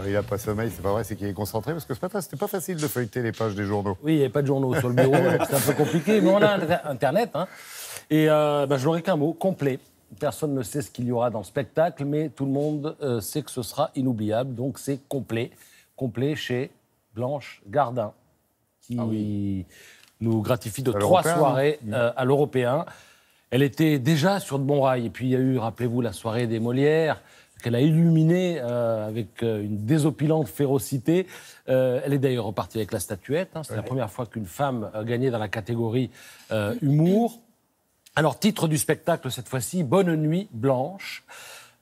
il n'a pas sommeil, c'est pas vrai, c'est qu'il est concentré. Parce que ce matin, c'était pas facile de feuilleter les pages des journaux. Oui, il n'y avait pas de journaux sur le bureau, c'est un peu compliqué, mais on a Internet. Hein. Et je n'aurai qu'un mot, complet. Personne ne sait ce qu'il y aura dans le spectacle, mais tout le monde sait que ce sera inoubliable. Donc c'est complet. Complet chez Blanche Gardin, qui nous gratifie de 3 soirées à l'Européen. Elle était déjà sur de bons rails. Et puis il y a eu, rappelez-vous, la soirée des Molières, qu'elle a illuminée avec une désopilante férocité. Elle est d'ailleurs repartie avec la statuette. Hein. C'est la première fois qu'une femme a gagné dans la catégorie humour. Alors, titre du spectacle cette fois-ci, Bonne nuit Blanche.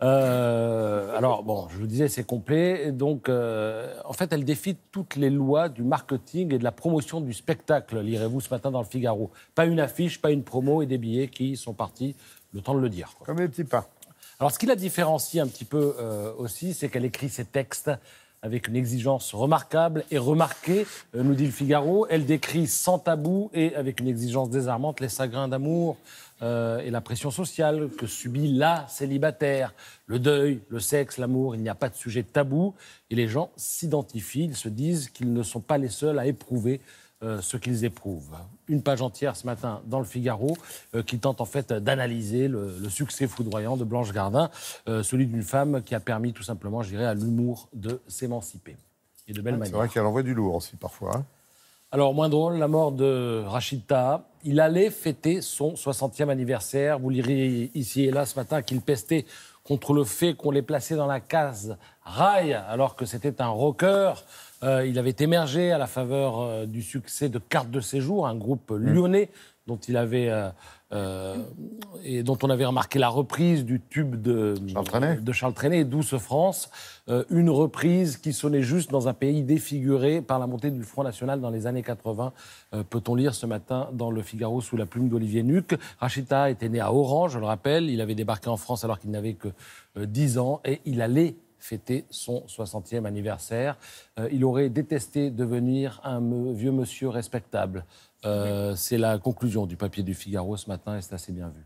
Alors, bon, je vous disais, c'est complet. Donc, en fait, elle défie toutes les lois du marketing et de la promotion du spectacle, lirez-vous ce matin dans le Figaro. Pas une affiche, pas une promo et des billets qui sont partis, le temps de le dire. Quoi. Comme les petits pains. Alors, ce qui la différencie un petit peu aussi, c'est qu'elle écrit ses textes avec une exigence remarquable et remarquée, nous dit le Figaro. Elle décrit sans tabou et avec une exigence désarmante les chagrins d'amour et la pression sociale que subit la célibataire. Le deuil, le sexe, l'amour, il n'y a pas de sujet tabou. Et les gens s'identifient, ils se disent qu'ils ne sont pas les seuls à éprouver ce qu'ils éprouvent. Une page entière ce matin dans le Figaro qui tente en fait d'analyser le succès foudroyant de Blanche Gardin, celui d'une femme qui a permis tout simplement, je dirais, à l'humour de s'émanciper. Et de belle manière. C'est vrai qu'elle envoie du lourd aussi parfois. Hein. Alors, moins drôle, la mort de Rachid Taha. Il allait fêter son 60e anniversaire. Vous lirez ici et là ce matin qu'il pestait contre le fait qu'on l'ait placé dans la case rail alors que c'était un rocker. Il avait émergé à la faveur du succès de Carte de séjour, un groupe lyonnais dont il avait et dont on avait remarqué la reprise du tube de Charles Trenet, Douce France, une reprise qui sonnait juste dans un pays défiguré par la montée du Front National dans les années 80, peut-on lire ce matin dans le Figaro sous la plume d'Olivier Nuc. Rachid Taha était né à Oran, je le rappelle, il avait débarqué en France alors qu'il n'avait que 10 ans et il allait fêter son 60e anniversaire. Il aurait détesté devenir un vieux monsieur respectable. C'est la conclusion du papier du Figaro ce matin et c'est assez bien vu.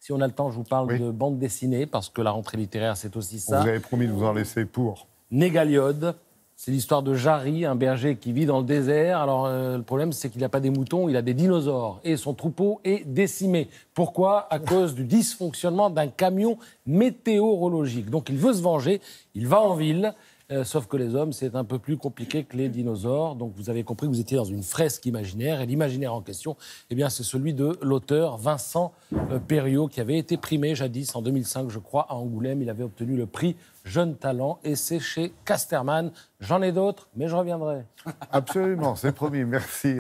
Si on a le temps, je vous parle de bande dessinée parce que la rentrée littéraire, c'est aussi ça. Vous avez promis de vous en laisser pour. Négaliode, c'est l'histoire de Jarry, un berger qui vit dans le désert. Alors, le problème, c'est qu'il n'a pas des moutons, il a des dinosaures. Et son troupeau est décimé. Pourquoi ? À cause du dysfonctionnement d'un camion météorologique. Donc, il veut se venger, il va en ville. Sauf que les hommes, c'est un peu plus compliqué que les dinosaures. Donc, vous avez compris que vous étiez dans une fresque imaginaire. Et l'imaginaire en question, eh bien, c'est celui de l'auteur Vincent Perriot, qui avait été primé jadis, en 2005, je crois, à Angoulême. Il avait obtenu le prix Jeune Talent. Et c'est chez Casterman. J'en ai d'autres, mais je reviendrai. Absolument, c'est promis. Merci.